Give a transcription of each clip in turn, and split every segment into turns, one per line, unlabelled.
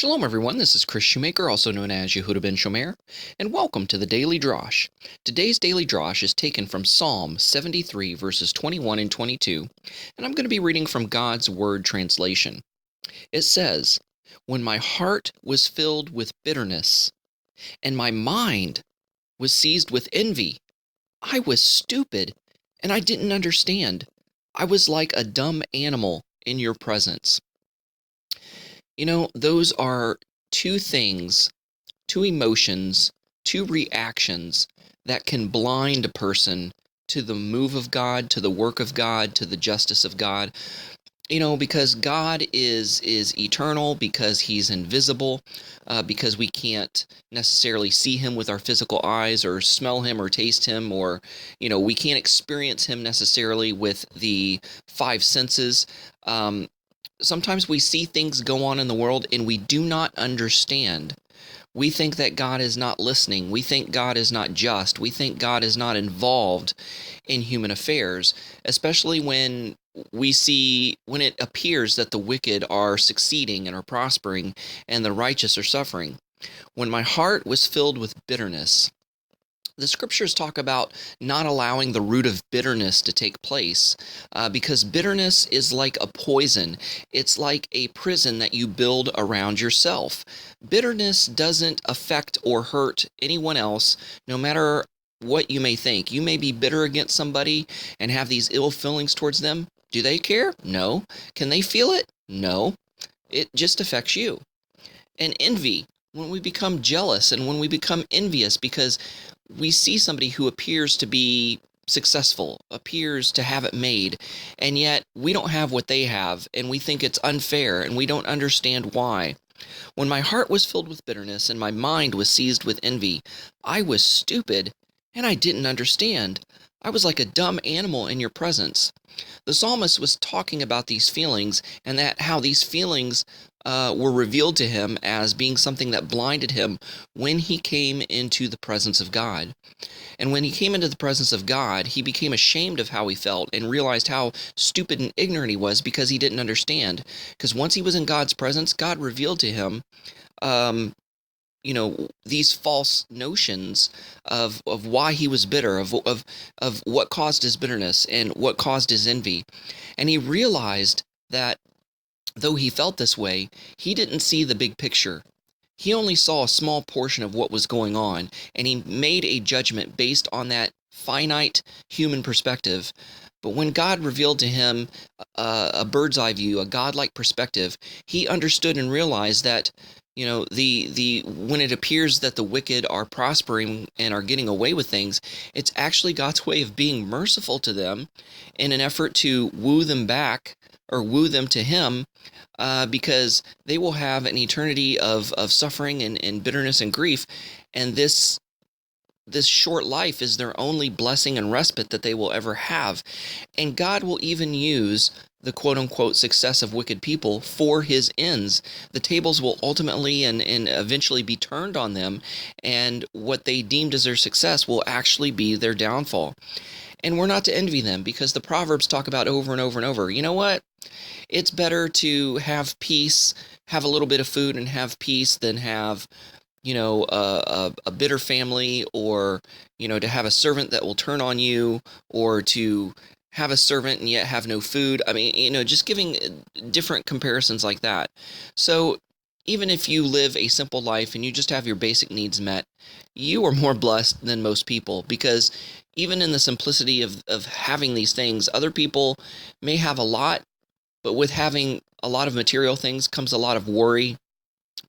Shalom everyone, this is Kris Shoemaker, also known as Yehudah ben Shomeyr, and welcome to the Daily Drash. Today's Daily Drash is taken from Psalm 73 verses 21 and 22, and I'm going to be reading from God's Word translation. It says, "When my heart was filled with bitterness, and my mind was seized with envy, I was stupid, and I didn't understand. I was like a dumb animal in your presence." You know, those are two things, two emotions, two reactions that can blind a person to the move of God, to the work of God, to the justice of God. You know, because God is eternal, because he's invisible, because we can't necessarily see him with our physical eyes or smell him or taste him, or, we can't experience him necessarily with the five senses. Sometimes we see things go on in the world and we do not understand. We think that God is not listening. We think God is not just. We think God is not involved in human affairs, especially when it appears that the wicked are succeeding and are prospering and the righteous are suffering. When my heart was filled with bitterness, the scriptures talk about not allowing the root of bitterness to take place, because bitterness is like a poison. It's like a prison that you build around yourself. Bitterness doesn't affect or hurt anyone else, no matter what you may think. You may be bitter against somebody and have these ill feelings towards them. Do they care? No. Can they feel it? No. It just affects you. And envy, when we become jealous and when we become envious because we see somebody who appears to be successful, appears to have it made, and yet we don't have what they have, and we think it's unfair, and we don't understand why. When my heart was filled with bitterness and my mind was seized with envy, I was stupid, and I didn't understand. I was like a dumb animal in your presence. The psalmist was talking about these feelings and that how these feelings were revealed to him as being something that blinded him when he came into the presence of God. And when he came into the presence of God, he became ashamed of how he felt and realized how stupid and ignorant he was because he didn't understand. Because once he was in God's presence, God revealed to him these false notions of why he was bitter, of what caused his bitterness and what caused his envy. And he realized that though he felt this way, he didn't see the big picture. He only saw a small portion of what was going on, and he made a judgment based on that finite human perspective. But when God revealed to him a bird's eye view, a godlike perspective, he understood and realized that when it appears that the wicked are prospering and are getting away with things, it's actually God's way of being merciful to them in an effort to woo them back or woo them to him, because they will have an eternity of suffering and bitterness and grief, and this short life is their only blessing and respite that they will ever have. And God will even use the quote-unquote success of wicked people for his ends. The tables will ultimately and eventually be turned on them, and what they deemed as their success will actually be their downfall. And we're not to envy them, because the Proverbs talk about over and over and over, you know what? It's better to have peace, have a little bit of food and have peace than have a bitter family, or, to have a servant that will turn on you, or to have a servant and yet have no food. I mean, just giving different comparisons like that. So even if you live a simple life and you just have your basic needs met, you are more blessed than most people, because even in the simplicity of having these things, other people may have a lot, but with having a lot of material things comes a lot of worry,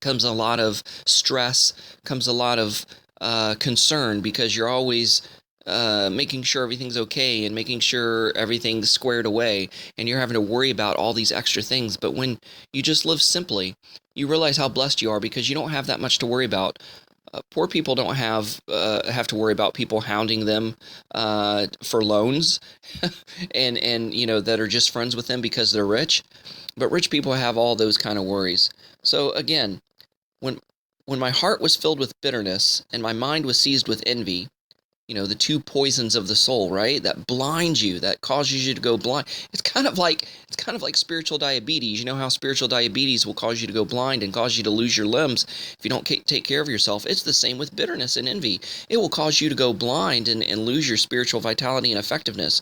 comes a lot of stress, comes a lot of concern, because you're always making sure everything's okay and making sure everything's squared away, and you're having to worry about all these extra things. But when you just live simply, you realize how blessed you are, because you don't have that much to worry about. Poor people don't have to worry about people hounding them for loans and that are just friends with them because they're rich. But rich people have all those kind of worries. So again, when my heart was filled with bitterness and my mind was seized with envy, the two poisons of the soul, right? That blind you, that causes you to go blind. It's kind of like spiritual diabetes. You know how spiritual diabetes will cause you to go blind and cause you to lose your limbs if you don't take care of yourself. It's the same with bitterness and envy. It will cause you to go blind and lose your spiritual vitality and effectiveness.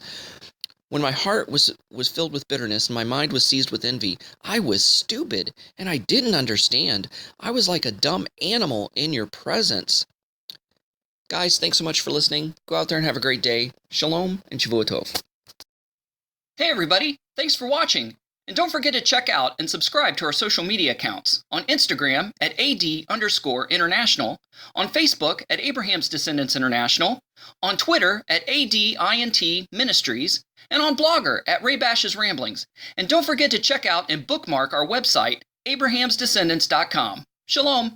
When my heart was filled with bitterness and my mind was seized with envy, I was stupid and I didn't understand. I was like a dumb animal in your presence. Guys, thanks so much for listening. Go out there and have a great day. Shalom and Shavuot Tov.
Hey everybody, thanks for watching. And don't forget to check out and subscribe to our social media accounts. On Instagram at AD_International, on Facebook at Abraham's Descendants International, on Twitter at ADINT Ministries, and on Blogger at Ray Bash's Ramblings. And don't forget to check out and bookmark our website, abrahamsdescendants.com. Shalom.